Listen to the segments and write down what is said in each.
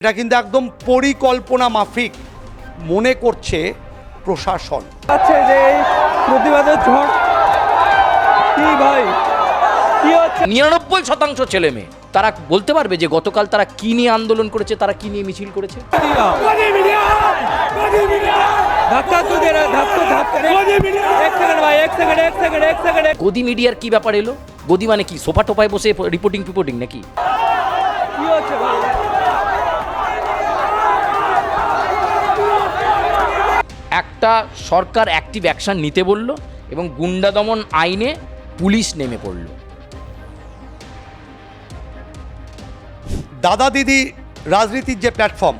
এটা কিন্তু একদম পরিকল্পনা মাফিক মনে করছে প্রশাসন। আছে যে এই প্রতিবাদের ঝড় কি ভাই কি হচ্ছে? 99% ছেলে মেয়ে তারা বলতে পারবে যে গতকাল তারা কি নিয়ে আন্দোলন করেছে, তারা কি নিয়ে মিছিল করেছে। ধাক্কা তো দে রা ধাক্কা ধাক্কা এক সেকেন্ড ভাই এক সেকেন্ড গদি মিডিয়ার কি ব্যাপার এলো? গদি মানে কি, সোফা টোপায় বসে রিপোর্টিং নাকি? কি হচ্ছে ভাই? একটা সরকার অ্যাক্টিভ অ্যাকশন নিতে বলল এবং গুন্ডা দমন আইনে পুলিশ নেমে পড়ল। দাদা দিদি রাজনীতির যে প্ল্যাটফর্ম,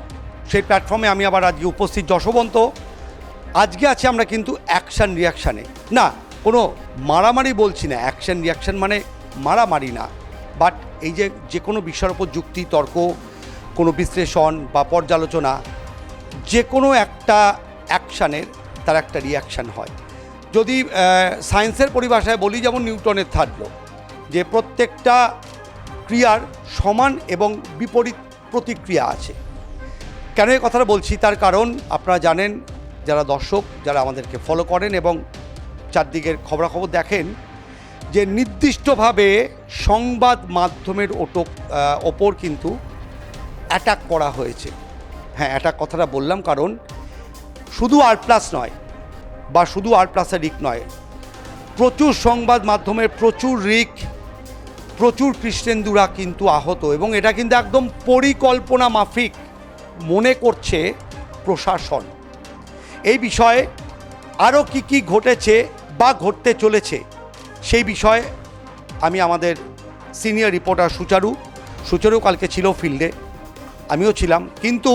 সেই প্ল্যাটফর্মে আমি আবার আজকে উপস্থিত যশবন্ত। আজকে আছে আমরা কিন্তু অ্যাকশান রিয়াকশানে, না কোনো মারামারি বলছি না, অ্যাকশান রিয়াকশান মানে মারামারি না, বাট এই যে কোনো বিষয়ের ওপর যুক্তি তর্ক, কোনো বিশ্লেষণ বা পর্যালোচনা, যে কোনো একটা অ্যাকশানের তার একটা রিয়াকশান হয়। যদি সায়েন্সের পরিভাষায় বলি, যেমন নিউটনের থার্ড ল, যে প্রত্যেকটা ক্রিয়ার সমান এবং বিপরীত প্রতিক্রিয়া আছে। কেন এই কথাটা বলছি, তার কারণ আপনারা জানেন, যারা দর্শক, যারা আমাদেরকে ফলো করেন এবং চারদিকের খবরাখবর দেখেন, যে নির্দিষ্টভাবে সংবাদ মাধ্যমের ওপর কিন্তু অ্যাটাক করা হয়েছে। হ্যাঁ, অ্যাটাক কথাটা বললাম কারণ শুধু R+ নয় বা শুধু R+-এর রিক নয়, প্রচুর সংবাদ মাধ্যমের প্রচুর রিক, প্রচুর কৃষ্ণেন্দুরা কিন্তু আহত, এবং এটা কিন্তু একদম পরিকল্পনা মাফিক মনে করছে প্রশাসন। এই বিষয়ে আরও কি ঘটেছে বা ঘটতে চলেছে, সেই বিষয়ে আমি আমাদের সিনিয়র রিপোর্টার সুচারু কালকে ছিল ফিল্ডে, আমিও ছিলাম, কিন্তু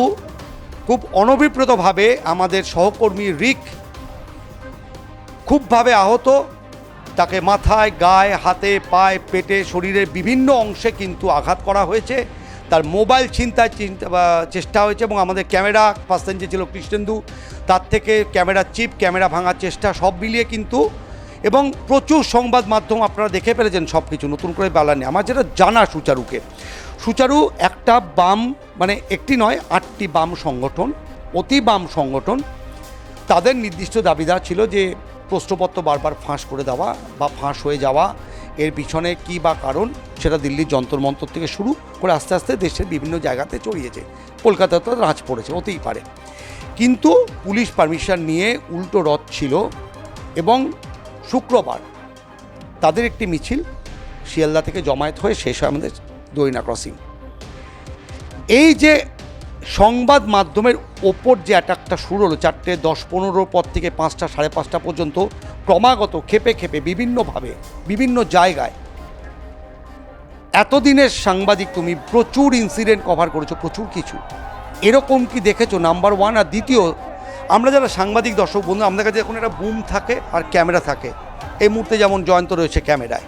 খুব অনভিপ্রেতভাবে আমাদের সহকর্মী রিক খুবভাবে আহত। তাকে মাথায়, গায়ে, হাতে, পায়ে, পেটে, শরীরের বিভিন্ন অংশে কিন্তু আঘাত করা হয়েছে। তার মোবাইল ছিনতাই চেষ্টা হয়েছে, এবং আমাদের ক্যামেরা পার্সন যে ছিল কৃষ্ণেন্দু, তার থেকে ক্যামেরার চিপ, ক্যামেরা ভাঙার চেষ্টা, সব মিলিয়ে কিন্তু, এবং প্রচুর সংবাদ মাধ্যম আপনারা দেখে ফেলেছেন সব কিছু, নতুন করে বলা নেই। আমার যেটা জানা সুচারু একটা বাম, মানে একটি নয় 8টি বাম সংগঠন, অতি বাম সংগঠন, তাদের নির্দিষ্ট দাবিদার ছিল যে প্রশ্নপত্র বারবার ফাঁস করে দেওয়া বা ফাঁস হয়ে যাওয়া, এর পিছনে কী বা কারণ, সেটা দিল্লির যন্তর মন্তর থেকে শুরু করে আস্তে আস্তে দেশের বিভিন্ন জায়গাতে ছড়িয়েছে, কলকাতাতে রাজ পড়েছে, হতেই পারে। কিন্তু পুলিশ পারমিশন নিয়ে উল্টো রথ ছিল, এবং শুক্রবার তাদের একটি মিছিল শিয়ালদা থেকে জমায়েত হয়ে শেষ হয় আমাদের দইনা ক্রসিং। এই যে সংবাদ মাধ্যমের ওপর যে অ্যাটাকটা শুরু হলো 4টে 10-15 পর থেকে 5টা 5:30 পর্যন্ত, ক্রমাগত খেপে বিভিন্নভাবে বিভিন্ন জায়গায়, এতদিনের সাংবাদিক তুমি প্রচুর ইনসিডেন্ট কভার করেছো, প্রচুর কিছু, এরকম কি দেখেছো? নাম্বার 1। আর দ্বিতীয়, আমরা যারা সাংবাদিক দর্শক বন্ধু, আমাদের কাছে এখন একটা বুম থাকে আর ক্যামেরা থাকে। এই মুহূর্তে যেমন জয়ন্ত রয়েছে ক্যামেরায়,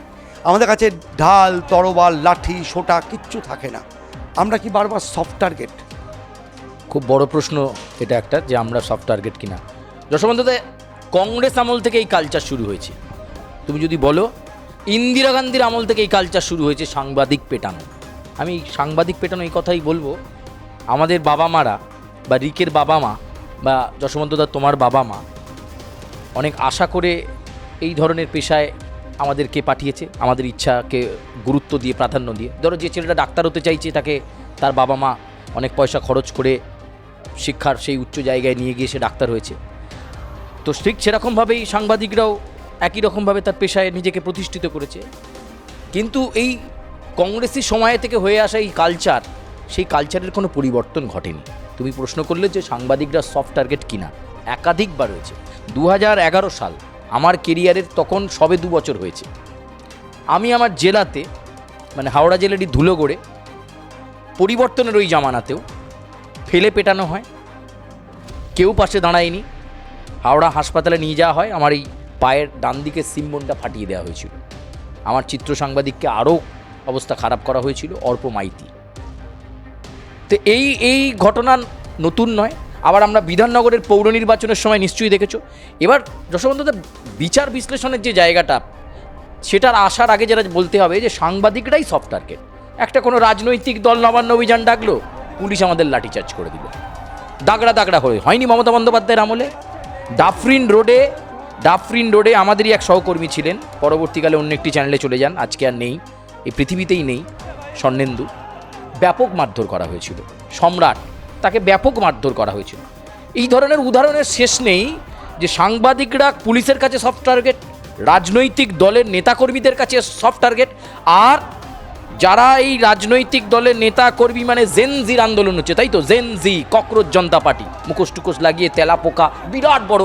আমাদের কাছে ঢাল, তরোয়াল, লাঠি, সোটা কিচ্ছু থাকে না। আমরা কি বারবার সফট টার্গেট? খুব বড় প্রশ্ন এটা একটা, যে আমরা সফট টার্গেট কিনা। যশবন্ততে কংগ্রেস আমল থেকে এই কালচার শুরু হয়েছে। তুমি যদি বলো ইন্দিরা গান্ধীর আমল থেকে এই কালচার শুরু হয়েছে, সাংবাদিক পেটানো। আমি সাংবাদিক পেটানো এই কথাই বলবো। আমাদের বাবা মারা বা রিকের বাবা মা বা যশবন্তদা তোমার বাবা মা অনেক আশা করে এই ধরনের পেশায় আমাদেরকে পাঠিয়েছে, আমাদের ইচ্ছাকে গুরুত্ব দিয়ে, প্রাধান্য দিয়ে। ধরো যে ছেলেটা ডাক্তার হতে চাইছে, তাকে তার বাবা মা অনেক পয়সা খরচ করে শিক্ষার সেই উচ্চ জায়গায় নিয়ে গিয়ে সে ডাক্তার হয়েছে। তো ঠিক সেরকমভাবেই সাংবাদিকরাও একই রকমভাবে তার পেশায় নিজেকে প্রতিষ্ঠিত করেছে। কিন্তু এই কংগ্রেসি সময় থেকে হয়ে আসা এই কালচার, সেই কালচারের কোনো পরিবর্তন ঘটেনি। তুমি প্রশ্ন করলে যে সাংবাদিকরা সফট টার্গেট কিনা, একাধিকবার হয়েছে। 2011 সাল আমার কেরিয়ারের তখন সবে 2 বছর হয়েছে। আমি আমার জেলাতে, মানে হাওড়া জেলারই ধুলোগড়ে, পরিবর্তনের ওই জামানাতেও ফেলে পেটানো হয়, কেউ পাশে দাঁড়ায়নি। হাওড়া হাসপাতালে নিয়ে যাওয়া হয়, আমার এই পায়ের ডান দিকে সিমবোনটা ফাটিয়ে দেওয়া হয়েছিল। আমার চিত্র সাংবাদিককে আরও অবস্থা খারাপ করা হয়েছিল, অর্প মাইতি। তো এই ঘটনা নতুন নয়। আবার আমরা বিধাননগরের পৌর নির্বাচনের সময় নিশ্চয়ই দেখেছো। এবার যশবন্তদা বিচার বিশ্লেষণের যে জায়গাটা, সেটার আসার আগে যারা বলতে হবে যে সাংবাদিকরাই সফট টার্গেট। একটা কোনো রাজনৈতিক দল নবান্ন অভিযান ডাকলো, পুলিশ আমাদের লাঠিচার্জ করে দিল, দাগড়া দাগড়া হয়নি মমতা বন্দ্যোপাধ্যায়ের আমলে। ডাফরিন রোডে আমাদেরই এক সহকর্মী ছিলেন, পরবর্তীকালে অন্য একটি চ্যানেলে চলে যান, আজকে আর নেই, এই পৃথিবীতেই নেই, স্বর্ণেন্দু। ব্যাপক মারধর করা হয়েছিল, সম্রাট, তাকে ব্যাপক মারধর করা হয়েছিল। এই ধরনের উদাহরণের শেষ নেই যে সাংবাদিকরা পুলিশের কাছে সফট টার্গেট, রাজনৈতিক দলের নেতাকর্মীদের কাছে সফট টার্গেট, আর যারা এই রাজনৈতিক দলের নেতা কর্মী মানে জেনজির আন্দোলন হচ্ছে, তাই তো, জেনজি, ককরোচ জনতা পার্টি, মুখোশ টুকোশ লাগিয়ে তেলা পোকা বিরাট বড়,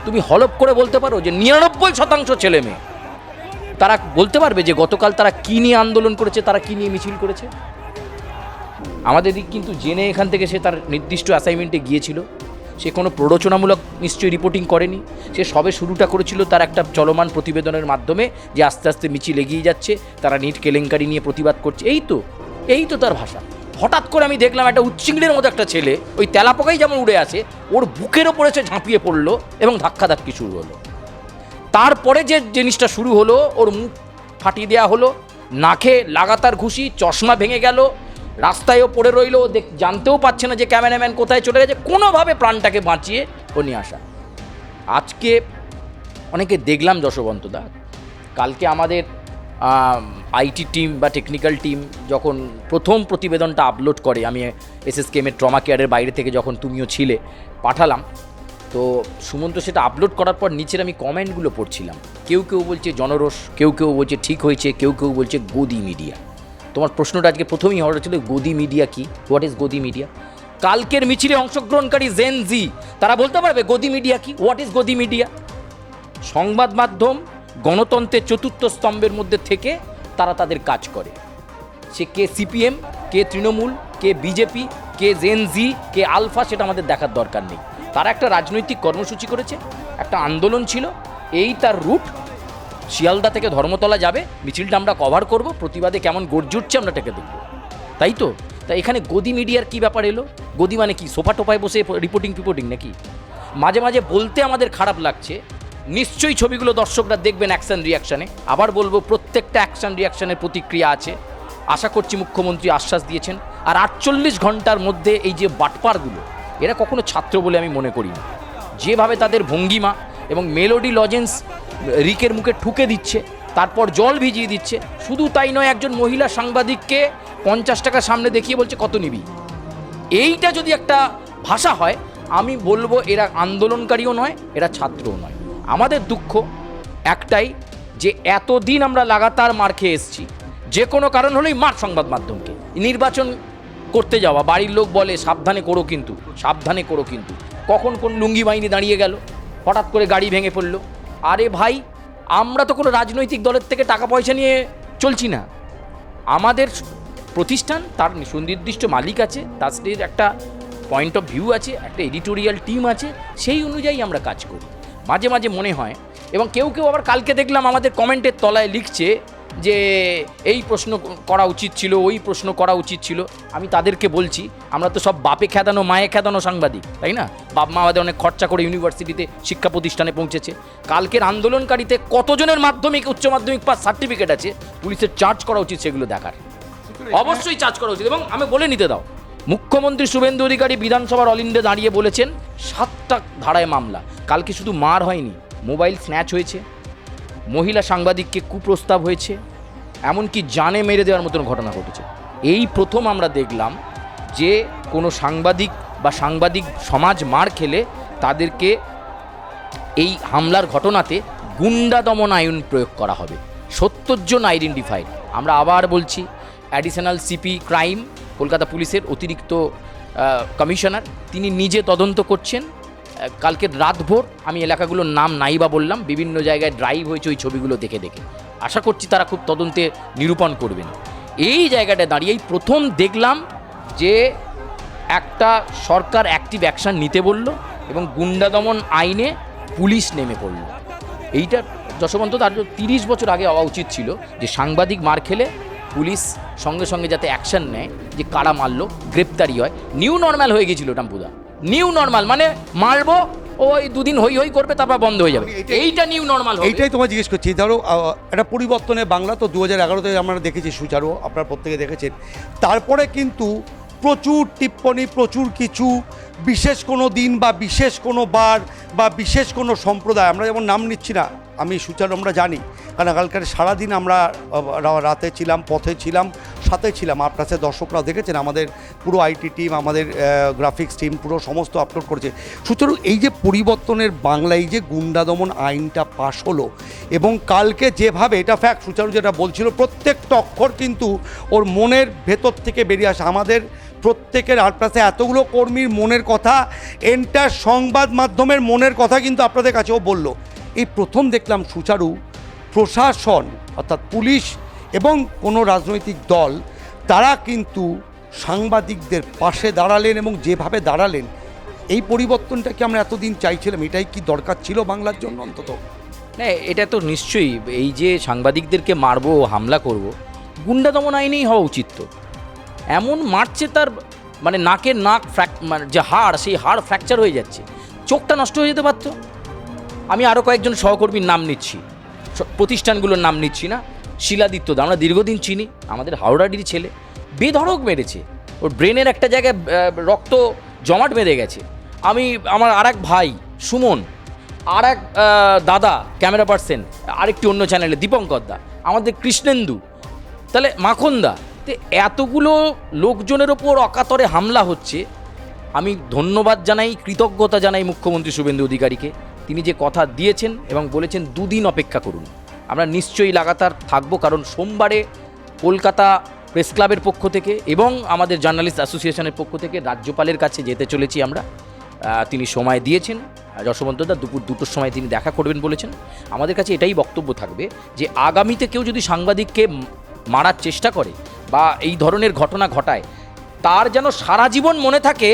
তুমি হলপ করে বলতে পারো যে 99% ছেলে মেয়ে তারা বলতে পারবে যে গতকাল তারা কী নিয়ে আন্দোলন করেছে, তারা কী নিয়ে মিছিল করেছে? আমাদের দিক কিন্তু জেনে এখান থেকে সে তার নির্দিষ্ট অ্যাসাইনমেন্টে গিয়েছিল, সে কোনো প্ররোচনামূলক নিশ্চয়ই রিপোর্টিং করেনি, সে সবে শুরুটা করেছিল তার একটা চলমান প্রতিবেদনের মাধ্যমে যে আস্তে আস্তে মিছিল এগিয়ে যাচ্ছে, তারা নিট কেলেঙ্কারি নিয়ে প্রতিবাদ করছে, এই তো তার ভাষা। হঠাৎ করে আমি দেখলাম একটা উচ্চিংড়ের মতো একটা ছেলে, ওই তেলাপোকাই যেমন উড়ে আসে, ওর বুকের ওপরে সে ঝাঁপিয়ে পড়লো এবং ধাক্কাধাক্কি শুরু হলো। তারপরে যে জিনিসটা শুরু হলো, ওর মুখ ফাটিয়ে দেওয়া হলো, নাকে লাগাতার ঘুষি, চশমা ভেঙে গেল, রাস্তায়ও পড়ে রইল, জানতেও পারছে না যে ক্যামেরাম্যান কোথায় চলে গেছে, কোনোভাবে প্রাণটাকে বাঁচিয়ে ও নিয়ে আসা। আজকে অনেকে দেখলাম যশবন্তদা, কালকে আমাদের আইটি টিম বা টেকনিক্যাল টিম যখন প্রথম প্রতিবেদনটা আপলোড করে, আমি এসএসকেএমের ট্রমা কেয়ারের বাইরে থেকে যখন তুমিও ছিলে পাঠালাম, তো সুমন্ত সেটা আপলোড করার পর নিচের আমি কমেন্টগুলো পড়ছিলাম, কেউ বলছে জনরোষ, কেউ বলছে ঠিক হয়েছে, কেউ বলছে গদি মিডিয়া। তোমার প্রশ্নটা আজকে প্রথমেই হওয়ার ছিল, গদি মিডিয়া কি, হোয়াট ইজ গদি মিডিয়া? কালকের মিছিলে অংশগ্রহণকারী জেন জি তারা বলতে পারবে গদি মিডিয়া কি, হোয়াট ইজ গদি মিডিয়া? সংবাদ মাধ্যম গণতন্ত্রের চতুর্থ স্তম্ভের মধ্যে থেকে তারা তাদের কাজ করে, সে কে সিপিএম, কে তৃণমূল, কে বিজেপি, কে জেন জি, কে আলফা, সেটা আমাদের দেখার দরকার নেই। তারা একটা রাজনৈতিক কর্মসূচি করেছে, একটা আন্দোলন ছিল, এই তার রুট, শিয়ালদা থেকে ধর্মতলা যাবে, মিছিলটা আমরা কভার করব, প্রতিবাদে কেমন গর্জে উঠছে আমরা এটাকে দেখব, তাই তো। তাই এখানে গদি মিডিয়ার কি ব্যাপার এলো? গদি মানে কি, সোফা টোপায় বসে রিপোর্টিং নাকি? মাঝে মাঝে বলতে আমাদের খারাপ লাগছে, নিশ্চয়ই ছবিগুলো দর্শকরা দেখবেন অ্যাকশন রিয়াকশানে। আবার বলবো, প্রত্যেকটা অ্যাকশন রিয়াকশানের প্রতিক্রিয়া আছে, আশা করছি মুখ্যমন্ত্রী আশ্বাস দিয়েছেন। আর 48 ঘন্টার মধ্যে এই যে বাটপারগুলো, এরা কখনো ছাত্র বলে আমি মনে করি না, যেভাবে তাদের ভঙ্গিমা এবং মেলোডি লজেন্স রিকের মুখে ঠুকে দিচ্ছে, তারপর জল ভিজিয়ে দিচ্ছে, শুধু তাই নয়, একজন মহিলা সাংবাদিককে 50 টাকা সামনে দেখিয়ে বলছে কত নিবি। এইটা যদি একটা ভাষা হয়, আমি বলবো এরা আন্দোলনকারীও নয়, এরা ছাত্রও নয়। আমাদের দুঃখ একটাই যে এতদিন আমরা লাগাতার মার খেয়ে এসেছি, যে কোনো কারণ হলেই মার সংবাদ মাধ্যমকে। নির্বাচন করতে যাওয়া, বাড়ির লোক বলে সাবধানে করো কিন্তু, কখন কোন লুঙ্গি বাহিনী দাঁড়িয়ে গেল, হঠাৎ করে গাড়ি ভেঙে পড়লো। আরে ভাই, আমরা তো কোনো রাজনৈতিক দলের থেকে টাকা পয়সা নিয়ে চলছি না, আমাদের প্রতিষ্ঠান, তার সুনির্দিষ্ট মালিক আছে, তার একটা পয়েন্ট অফ ভিউ আছে, একটা এডিটোরিয়াল টিম আছে, সেই অনুযায়ী আমরা কাজ করি। মাঝে মাঝে মনে হয়, এবং কেউ আবার কালকে দেখলাম আমাদের কমেন্টের তলায় লিখছে যে এই প্রশ্ন করা উচিত ছিল, ওই প্রশ্ন করা উচিত ছিল। আমি তাদেরকে বলছি, আমরা তো সব বাপে খেদানো মায়ে খেদানো সাংবাদিক, তাই না? বাপ মা আমাদের অনেক খরচা করে ইউনিভার্সিটিতে শিক্ষা প্রতিষ্ঠানে পৌঁছেছে। কালকের আন্দোলনকারীতে কতজনের মাধ্যমিক উচ্চ মাধ্যমিক পাস সার্টিফিকেট আছে, পুলিশের চার্জ করা উচিত সেগুলো দেখার, অবশ্যই চার্জ করা উচিত। এবং আমি বলে নিতে দাও, মুখ্যমন্ত্রী শুভেন্দু অধিকারী বিধানসভার অল ইন্ডিয়া দাঁড়িয়ে বলেছেন 7টা ধারায় মামলা। কালকে শুধু মার হয়নি, মোবাইল স্ন্যাচ হয়েছে, মহিলা সাংবাদিককে কুপ্রস্তাব হয়েছে, এমনকি জানে মেরে দেওয়ার মতন ঘটনা ঘটেছে। এই প্রথম আমরা দেখলাম যে কোনো সাংবাদিক বা সাংবাদিক সমাজ মার খেলে তাদেরকে এই হামলার ঘটনাতে গুন্ডা দমন আইন প্রয়োগ করা হবে। 70 জন আইডেন্টিফাইড। আমরা আবার বলছি, অ্যাডিশনাল সিপি ক্রাইম কলকাতা পুলিশের অতিরিক্ত কমিশনার, তিনি নিজে তদন্ত করছেন। কালকে রাতভর আমি এলাকাগুলোর নাম নাই বা বললাম, বিভিন্ন জায়গায় ড্রাইভ হয়েছে ওই ছবিগুলো দেখে আশা করছি তারা খুব তদন্তে নিরূপণ করবেন। এই জায়গাটা দাঁড়িয়েই প্রথম দেখলাম যে একটা সরকার অ্যাক্টিভ অ্যাকশান নিতে বলল এবং গুন্ডা দমন আইনে পুলিশ নেমে পড়ল। এইটা যশবন্ত তার 30 বছর আগে হওয়া উচিত ছিল, যে সাংবাদিক মার খেলে পুলিশ সঙ্গে সঙ্গে যাতে অ্যাকশান নেয়, যে কারা মারলো, গ্রেপ্তারি হয়। নিউ নর্মাল হয়ে গেছিল টাম্পুদা, নিউ নর্মাল মানে মারবো, ওই 2 দিন হই করবে, তারপর বন্ধ হয়ে যাবে, এইটা নিউ নর্মাল। এইটাই তোমায় জিজ্ঞেস করছি, ধরো একটা পরিবর্তনে বাংলা তো 2011-তে আমরা দেখেছি সুচারু, আপনারা প্রত্যেকে দেখেছেন। তারপরে কিন্তু প্রচুর টিপ্পনী, প্রচুর কিছু, বিশেষ কোনো দিন বা বিশেষ কোনো বার বা বিশেষ কোনো সম্প্রদায়, আমরা যেমন নাম নিচ্ছি না, আমি সুচারু আমরা জানি, কারণ কালকের সারাদিন আমরা রাতে ছিলাম, পথে ছিলাম, সাথে ছিলাম। আপনার সাথে দর্শকরাও দেখেছেন, আমাদের পুরো আইটি টিম, আমাদের গ্রাফিক্স টিম পুরো সমস্ত আপলোড করেছে। সুতরাং এই যে পরিবর্তনের বাংলায় এই যে গুন্ডা দমন আইনটা পাশ হলো, এবং কালকে যেভাবে, এটা ফ্যাক্ট, সুচারু যেটা বলছিল, প্রত্যেকটা অক্ষর কিন্তু ওর মনের ভেতর থেকে বেরিয়ে আসে। আমাদের প্রত্যেকের আটপাশে এতগুলো কর্মীর মনের কথা, এন্টার সংবাদ মাধ্যমের মনের কথা কিন্তু আপনাদের কাছেও বলল। এই প্রথম দেখলাম সুচারু প্রশাসন অর্থাৎ পুলিশ এবং কোনো রাজনৈতিক দল তারা কিন্তু সাংবাদিকদের পাশে দাঁড়ালেন, এবং যেভাবে দাঁড়ালেন, এই পরিবর্তনটা কি আমরা এতদিন চাইছিলাম? এটাই কি দরকার ছিল বাংলার জন্য অন্তত? না, এটা তো নিশ্চয়ই, এই যে সাংবাদিকদেরকে মারবো, হামলা করব, গুন্ডা দমন আইনেই হওয়া উচিত। তো এমন মারছে তার মানে নাকের নাক মানে যে হাড়, সেই হাড় ফ্র্যাকচার হয়ে যাচ্ছে, চোখটা নষ্ট হয়ে যেতে পারতো। আমি আরও কয়েকজন সহকর্মীর নাম নিচ্ছি, প্রতিষ্ঠানগুলোর নাম নিচ্ছি না। শিলাদিত্য দা, আমরা দীর্ঘদিন চিনি, আমাদের হাওড়াডির ছেলে, বেধড়ক মেরেছে, ওর ব্রেনের একটা জায়গায় রক্ত জমাট বেঁধে গেছে। আমার আর এক ভাই সুমন, আর এক দাদা ক্যামেরা পার্সন আরেকটি অন্য চ্যানেলে, দীপঙ্কর দা, আমাদের কৃষ্ণেন্দু, তাহলে মাখন দা, তো এতগুলো লোকজনের ওপর অকাতরে হামলা হচ্ছে। আমি ধন্যবাদ জানাই, কৃতজ্ঞতা জানাই মুখ্যমন্ত্রী শুভেন্দু অধিকারীকে। তিনি যে কথা দিয়েছেন এবং বলেছেন 2 দিন অপেক্ষা করুন, আমরা নিশ্চয়ই লাগাতার থাকবো। কারণ সোমবারে কলকাতা প্রেস ক্লাবের পক্ষ থেকে এবং আমাদের জার্নালিস্ট অ্যাসোসিয়েশনের পক্ষ থেকে রাজ্যপালের কাছে যেতে চলেছি আমরা। তিনি সময় দিয়েছেন, যশবন্ত দা দুপুর 2টোর সময় তিনি দেখা করবেন বলেছেন। আমাদের কাছে এটাই বক্তব্য থাকবে যে আগামীতে কেউ যদি সাংবাদিককে মারার চেষ্টা করে বা এই ধরনের ঘটনা ঘটায়, তার যেন সারা জীবন মনে থাকে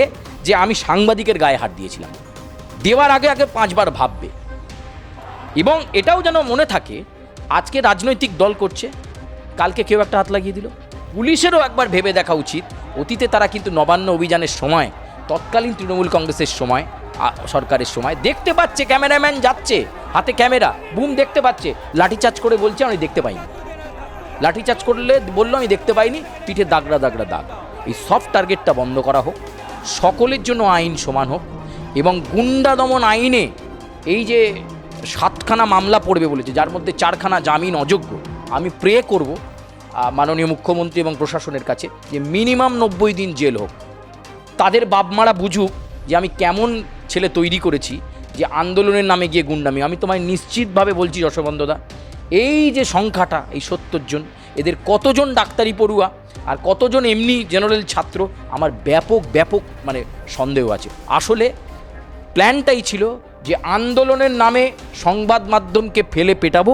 যে আমি সাংবাদিকের গায়ে হাত দিয়েছিলাম। দেওয়ার আগে 5 বার ভাববে। এবং এটাও যেন মনে থাকে, আজকে রাজনৈতিক দল করছে, কালকে কেউ একটা হাত লাগিয়ে দিল, পুলিশেরও একবার ভেবে দেখা উচিত। অতীতে তারা কিন্তু নবান্ন অভিযানের সময়, তৎকালীন তৃণমূল কংগ্রেসের সময়, সরকারের সময় দেখতে পাচ্ছে ক্যামেরাম্যান যাচ্ছে, হাতে ক্যামেরা, বুম দেখতে পাচ্ছে, লাঠিচার্জ করে বলছে আমি দেখতে পাইনি। লাঠিচার্জ করলে বললো আমি দেখতে পাইনি, পিঠে দাগড়া দাগ। এই সফট টার্গেটটা বন্ধ করা হোক, সকলের জন্য আইন সমান হোক, এবং গুন্ডা দমন আইনে এই যে 7খানা মামলা পড়বে বলেছে, যার মধ্যে 4খানা জামিন অযোগ্য, আমি প্রে করব মাননীয় মুখ্যমন্ত্রী এবং প্রশাসনের কাছে যে মিনিমাম 90 দিন জেল হোক। তাদের বাপমারা বুঝুক যে আমি কেমন ছেলে তৈরি করেছি, যে আন্দোলনের নামে গিয়ে গুন্ডামি। আমি তোমায় নিশ্চিতভাবে বলছি যশবন্তদা, এই যে সংখ্যাটা, এই 70 জন, এদের কতজন ডাক্তারি পড়ুয়া আর কতজন এমনি জেনারেল ছাত্র, আমার ব্যাপক মানে সন্দেহ আছে। আসলে প্ল্যানটাই ছিল যে আন্দোলনের নামে সংবাদ মাধ্যমকে ফেলে পেটাবো,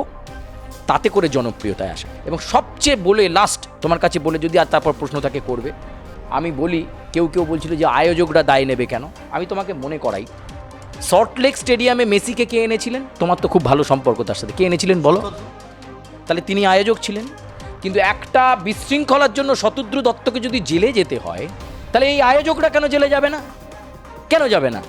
তাতে করে জনপ্রিয়তায় আসা। এবং সবচেয়ে বলে লাস্ট তোমার কাছে বলে, যদি আর তারপর প্রশ্ন থাকে করবে, আমি বলি, কেউ বলছিল যে আয়োজকরা দায় নেবে কেন, আমি তোমাকে মনে করাই, সল্টলেক স্টেডিয়ামে মেসিকে কে এনেছিলেন? তোমার তো খুব ভালো সম্পর্ক তার সাথে, কে এনেছিলেন বলো? তাহলে তিনি আয়োজক ছিলেন। কিন্তু একটা বিশৃঙ্খলার জন্য শতদ্রু দত্তকে যদি জেলে যেতে হয়, তাহলে এই আয়োজকরা কেন জেলে যাবে না? কেন যাবে না?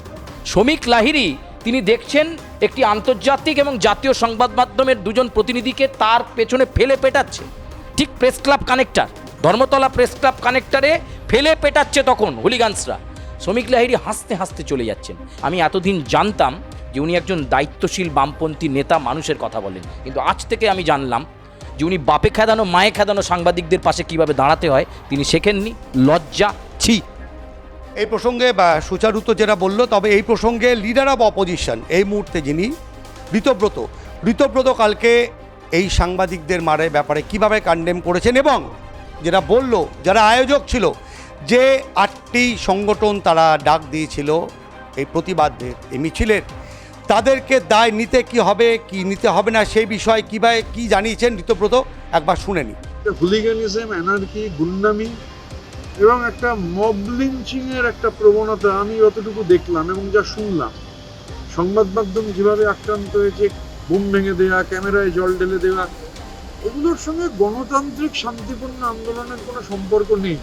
শ্রমিক লাহিড়ী তিনি দেখছেন একটি আন্তর্জাতিক এবং জাতীয় সংবাদ মাধ্যমের 2জন প্রতিনিধিকে তার পেছনে ফেলে পেটাচ্ছে, ঠিক press club connector, Dharmatala press club কানেক্টরে ফেলে পেটাচ্ছে তখন হুলিগানসরা। শ্রমিক লাহিড়ী হাসতে চলে যাচ্ছেন। আমি এতদিন জানতাম যে উনি একজন দায়িত্বশীল বামপন্থী নেতা, মানুষের কথা বলেন, কিন্তু আজ থেকে আমি জানলাম যে উনি বাপে খেদানো মায়ে খেদানো সাংবাদিকদের পাশে কিভাবে দাঁড়াতে হয় তিনি শেখেননি। লজ্জা, ছি। এই প্রসঙ্গে সুচারু তো যেটা বললো, তবে এই প্রসঙ্গে লিডার অফ অপোজিশন এই মুহূর্তে যিনি, ঋতব্রত কালকে এই সাংবাদিকদের মারের ব্যাপারে কিভাবে কন্ডেম করেছেন, এবং যেটা বললো যারা আয়োজক ছিল, যে 8টি সংগঠন তারা ডাক দিয়েছিল এই প্রতিবাদের, এই মিছিলের, তাদেরকে দায় নিতে কি হবে কি নিতে হবে না সেই বিষয়ে কীভাবে কি জানিয়েছেন ঋতব্রত, একবার শুনে নি। হুলিগানিজম, অ্যানার্কি, গুন্ডামি এবং একটা মব লিঞ্চিংয়ের একটা প্রবণতা আমি যতটুকু দেখলাম এবং যা শুনলাম, সংবাদ মাধ্যম যেভাবে আক্রান্ত হয়েছে, বুম ভেঙে দেওয়া, ক্যামেরায় জল ঢেলে দেওয়া, এগুলোর সঙ্গে গণতান্ত্রিক শান্তিপূর্ণ আন্দোলনের কোনো সম্পর্ক নেই।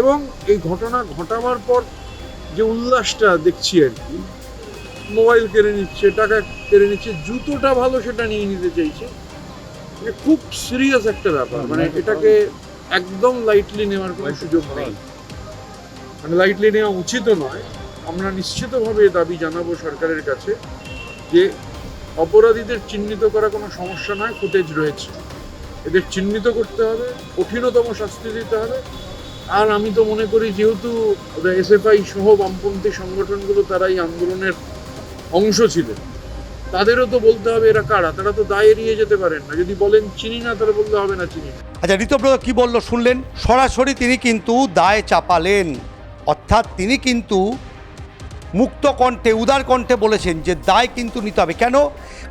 এবং এই ঘটনা ঘটাবার পর যে উল্লাসটা দেখছি আর কি, মোবাইল কেড়ে নিচ্ছে, টাকা কেড়ে নিচ্ছে, জুতোটা ভালো সেটা নিয়ে নিতে চাইছে, খুব সিরিয়াস একটা ব্যাপার। মানে এটাকে একদম লাইটলি নেওয়ার কোনো সুযোগ নেই। মানে লাইটলি নেওয়া উচিতও নয়। আমরা নিশ্চিতভাবে দাবি জানাবো সরকারের কাছে যে অপরাধীদের চিহ্নিত করা কোনো সমস্যা নয়, ফুটেজ রয়েছে, এদের চিহ্নিত করতে হবে, কঠিনতম শাস্তি দিতে হবে। আর আমি তো মনে করি যেহেতু এসএফআই সহ বামপন্থী সংগঠনগুলো তারা এই আন্দোলনের অংশ ছিলেন, তাদেরও তো বলতে হবে এরা কারা। তারা তো দায় এড়িয়ে যেতে পারেন না। যদি বলেন চিনি না, তাহলে বলতে হবে না চিনি না। আচ্ছা, ঋতব্রত কি বললো শুনলেন? সরাসরি তিনি কিন্তু দায় চাপালেন, অর্থাৎ তিনি কিন্তু মুক্ত কণ্ঠে, উদার কণ্ঠে বলেছেন যে দায় কিন্তু নিতে হবে। কেন?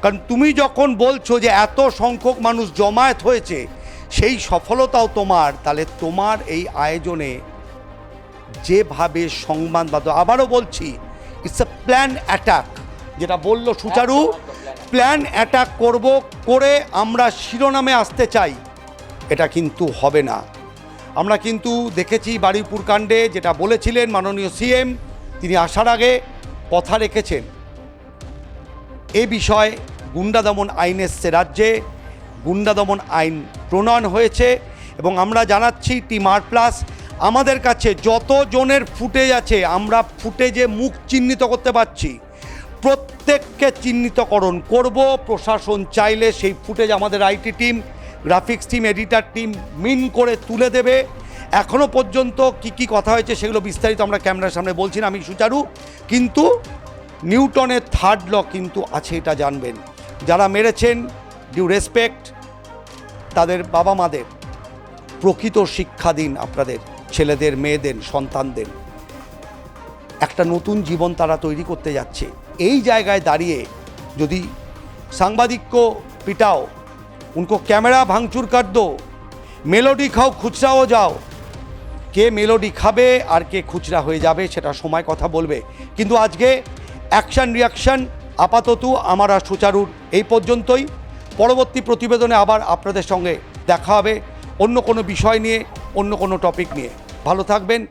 কারণ তুমি যখন বলছো যে এত সংখ্যক মানুষ জমায়েত হয়েছে, সেই সফলতাও তোমার, তাহলে তোমার এই আয়োজনে যেভাবে সংবাদবাদ, আবারও বলছি, ইটস এ প্ল্যান অ্যাটাক, যেটা বলল সুচারু, প্ল্যান অ্যাটাক করে আমরা শিরোনামে আসতে চাই, এটা কিন্তু হবে না। আমরা কিন্তু দেখেছি বারুইপুর কাণ্ডে যেটা বলেছিলেন মাননীয় সিএম, তিনি আসার আগে কথা রেখেছেন। এ বিষয়ে গুন্ডা দমন আইন এসছে রাজ্যে, গুন্ডা দমন আইন প্রণয়ন হয়েছে এবং আমরা জানাচ্ছি টিম আর প্লাস আমাদের কাছে যত জনের ফুটেজ আছে, আমরা ফুটেজে মুখ চিহ্নিত করতে পারছি, প্রত্যেককে চিহ্নিতকরণ করব। প্রশাসন চাইলে সেই ফুটেজ আমাদের IT team, graphics team, editor team মিন করে তুলে দেবে। এখনও পর্যন্ত কি কথা হয়েছে সেগুলো বিস্তারিত আমরা ক্যামেরার সামনে বলছি না, আমি সুচারু, কিন্তু নিউটনের থার্ড ল কিন্তু আছে, এটা জানবেন। যারা মেরেছেন, ডিউ রেসপেক্ট, তাদের বাবা মাদের প্রকৃত শিক্ষা দিন, আপনাদের ছেলেদের, মেয়েদের, সন্তানদের একটা নতুন জীবন তারা তৈরি করতে যাচ্ছে। এই জায়গায় দাঁড়িয়ে যদি সাংবাদিক को पिटाओ, उनको कैमरा भांगचूर कर दो, मेलोडी खाओ, खुचराओ जाओ, কে মেলোডি খাবে আর কে খুচরা হয়ে যাবে সেটা সময় কথা বলবে। কিন্তু আজকে অ্যাকশন রিয়াকশন আপাতত আমার আর সুচারুর এই পর্যন্তই। পরবর্তী প্রতিবেদনে আবার আপনাদের সঙ্গে দেখা হবে অন্য কোনো বিষয় নিয়ে, অন্য কোনো টপিক নিয়ে। ভালো থাকবেন।